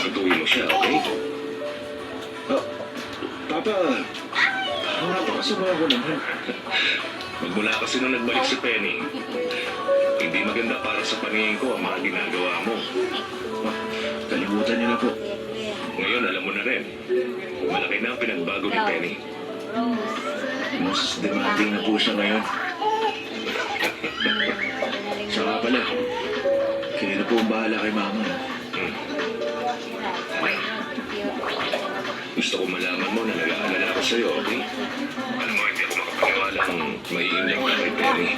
Pagpapatuloy mo siya, okay? Oh, Papa, napakasama ko naman. Magmula kasi nung nagbalik si Penny, hindi maganda para sa paningin ko ang mga ginagawa mo. Kalimutan niyo na po. Ngayon, alam mo na rin. Malaki na ang pinagbago ni Penny. Mas demanding na po siya ngayon. Saka pala, kayo na po ang bahala kay Mama. Gusto ko malaman mo na nag-aalala ako sa'yo, okay? Alam mo, hindi ako makapaniwala kung maiinyag ka kay Penny.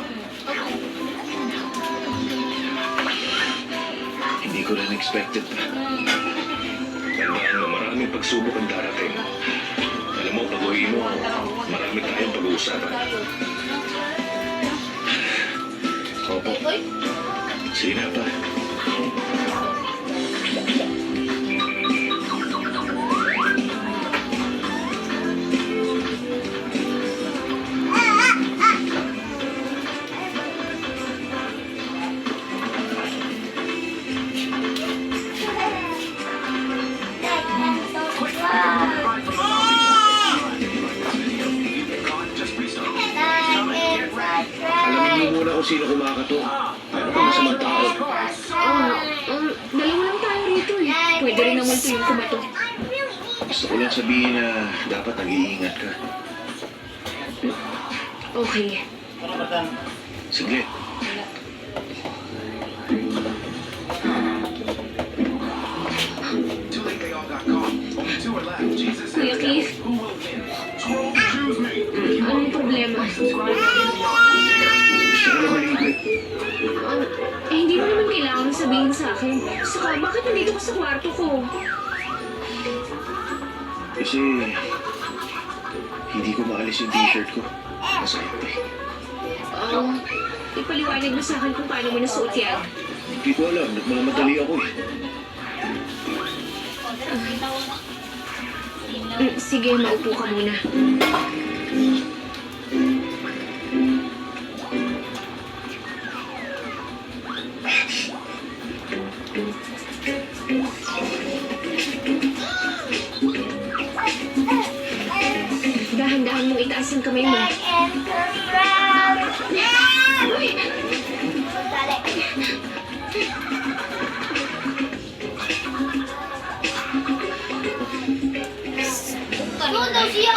Hindi ko rin expected pa. Tandaan mo, maraming pagsubok ang darating. Alam mo, pag-uwi mo, marami tayong pag-uusapan. Opo. Sige na pa. Alamin mo muna kung sino kumakato. Ano pa masamang tao? Dalawa lang tayo rito eh. Pwede rin naman ito yung kumato. Gusto ko lang sabihin na dapat nag-iingat ka. Okay. Sige. Kuya Keith, anong problema? Gusto ko lang malibre. Hindi mo naman kailangan sabihin sa akin. Saka, bakit nandito ka sa kwarto ko? Kasi hindi ko maalis yung t-shirt ko. Masakit eh. Ipaliwanag mo sa akin kung paano mo nasuot yan. Hindi ko alam. Nagmamadali ako eh. Sige, maupo ka muna. Dahan-dahan mong itaas ang kamay mo. Uy! Ano daw siya?